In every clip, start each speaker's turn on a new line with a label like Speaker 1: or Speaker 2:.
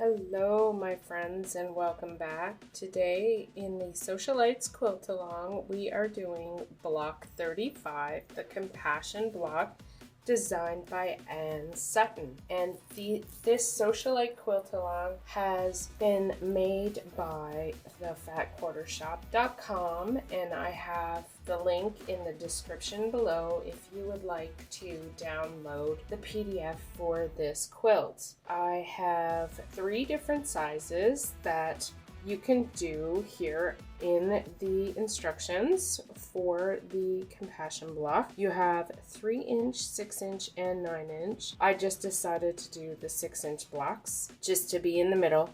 Speaker 1: Hello my friends and welcome back. Today in the Sewcialites quilt along we are doing block 35, the compassion block designed by Anne Sutton. And this Sewcialite quilt along has been made by thefatquartershop.com, and I have the link in the description below if you would like to download the PDF for this quilt. I have 3 different sizes that you can do here in the instructions for the compassion block. You have 3-inch, 6-inch, and 9-inch. I just decided to do the 6-inch blocks just to be in the middle.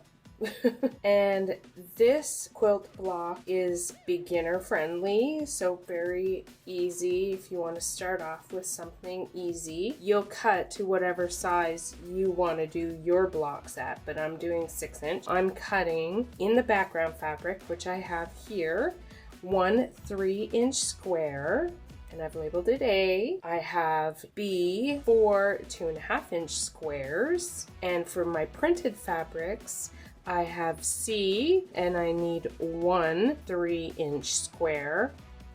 Speaker 1: And this quilt block is beginner friendly, so very easy if you want to start off with something easy. You'll cut to whatever size you want to do your blocks at, but I'm doing 6-inch. I'm cutting in the background fabric, which I have here, 1 3-inch square. And I've labeled it A. I have B for 2.5-inch squares. And for my printed fabrics, I have C, and I need 1 3-inch square,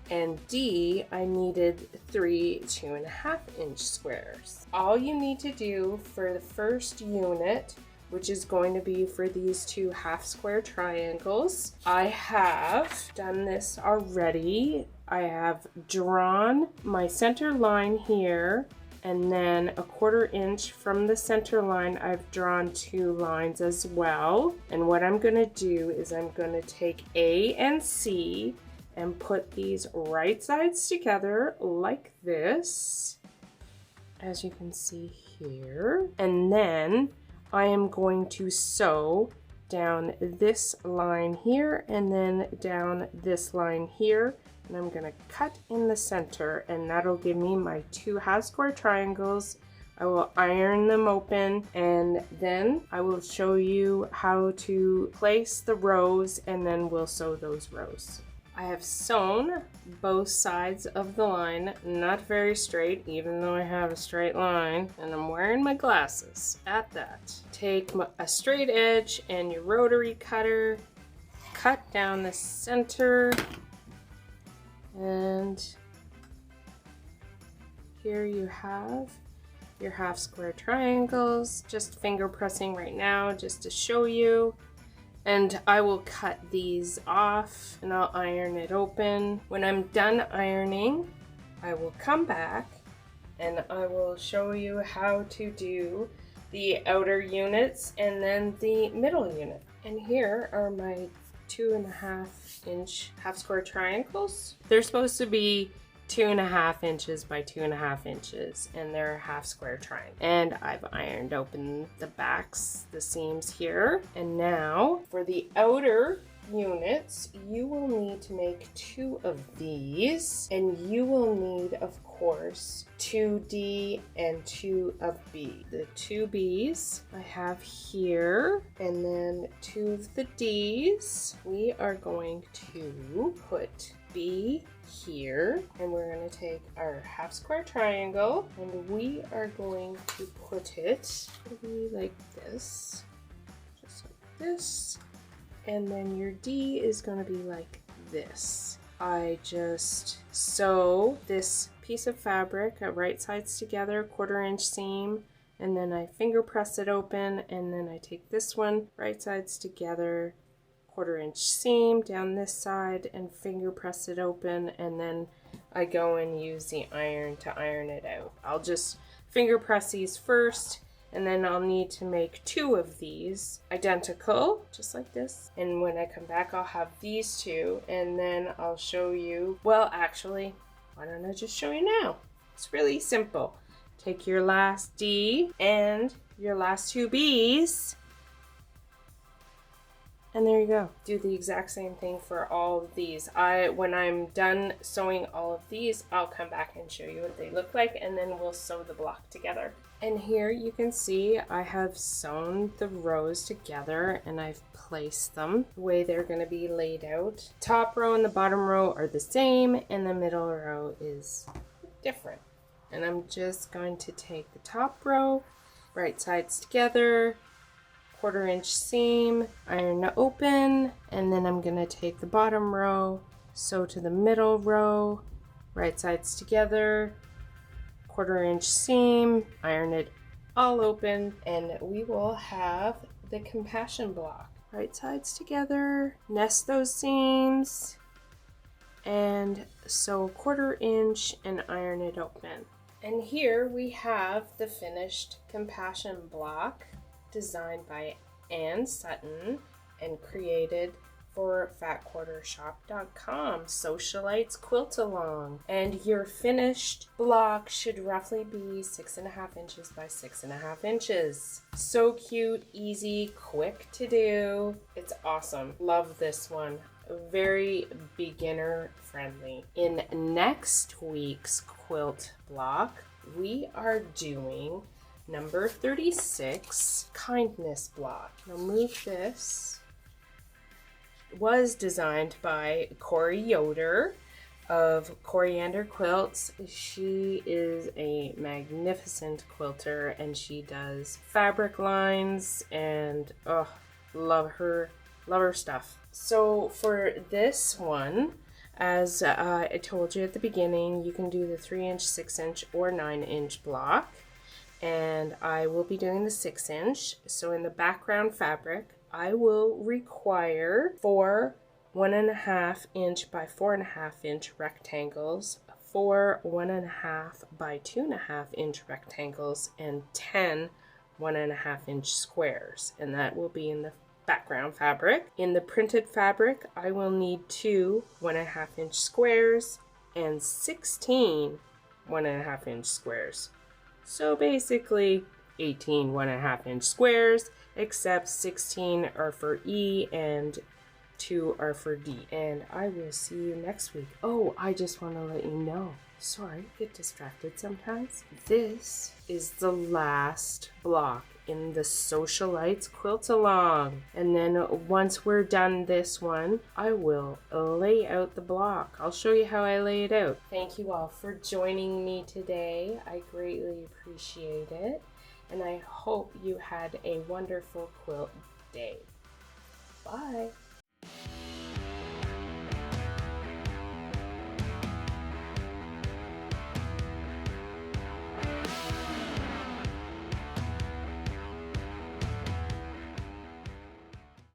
Speaker 1: and D, I needed 3 2.5-inch squares. All you need to do for the first unit, which is going to be for these 2 half square triangles, I have done this already. I have drawn my center line here, and then a 1/4 inch from the center line I've drawn 2 lines as well. And what I'm going to do is I'm going to take A and C and put these right sides together like this, as you can see here. And then I am going to sew down this line here and then down this line here. And I'm going to cut in the center, and that'll give me my 2 half square triangles. I will iron them open, and then I will show you how to place the rows, and then we'll sew those rows. I have sewn both sides of the line, not very straight, even though I have a straight line, and I'm wearing my glasses at that. Take a straight edge and your rotary cutter, cut down the center, and here you have your half square triangles. Just finger pressing right now just to show you. And I will cut these off and I'll iron it open. When I'm done ironing, I will come back and I will show you how to do the outer units and then the middle unit. And here are my 2.5-inch half square triangles. They're supposed to be 2.5 inches by 2.5 inches, and they're a half square triangle. And I've ironed open the backs, the seams here. And now for the outer units, you will need to make 2 of these, and you will need, of course, 2D and 2 of B. The 2 B's I have here, and then 2 of the D's. We are going to put B here, and we're going to take our half square triangle and we are going to put it maybe like this, just like this. And then your D is going to be like this. I just sew this piece of fabric at right sides together, 1/4 inch seam, and then I finger press it open, and then I take this one, right sides together, 1/4 inch seam down this side, and finger press it open, and then I go and use the iron to iron it out. I'll just finger press these first, and then I'll need to make 2 of these identical, just like this. And when I come back, I'll have these 2, and then I'll show you, well, actually, why don't I just show you now? It's really simple. Take your last D and your last 2 B's, and there you go. Do the exact same thing for all of these. When I'm done sewing all of these, I'll come back and show you what they look like, and then we'll sew the block together. And here you can see I have sewn the rows together, and I've placed them the way they're going to be laid out. Top row and the bottom row are the same, and the middle row is different. And I'm just going to take the top row, right sides together, 1/4 inch seam, iron open, and then I'm gonna take the bottom row, sew to the middle row, right sides together, 1/4 inch seam, iron it all open, and we will have the compassion block. Right sides together, nest those seams, and sew 1/4 inch and iron it open. And here we have the finished compassion block designed by Ann Sutton and created for fatquartershop.com, Sewcialites Quilt Along. And your finished block should roughly be 6.5 inches by 6.5 inches. So cute, easy, quick to do. It's awesome. Love this one. Very beginner friendly. In next week's quilt block, we are doing number 36, kindness block. Now move this. Was designed by Corey Yoder of Coriander Quilts. She is a magnificent quilter and she does fabric lines and love her stuff. So for this one, as I told you at the beginning, you can do the 3-inch, 6-inch, or 9-inch block, and I will be doing the 6-inch. So in the background fabric, I will require 4 1.5 inch by 4.5 inch rectangles, 4 1.5 by 2.5 inch rectangles, and 10 1.5 inch squares, and that will be in the background fabric. In the printed fabric, I will need 2 1.5 inch squares and 16 1.5 inch squares. So basically 18 1.5 inch squares, except 16 are for E and 2 are for D. And I will see you next week. Oh, I just want to let you know. Sorry, get distracted sometimes. This is the last block in the Sewcialites Quilt Along. And then once we're done this one, I will lay out the block. I'll show you how I lay it out. Thank you all for joining me today. I greatly appreciate it. And I hope you had a wonderful quilt day. Bye.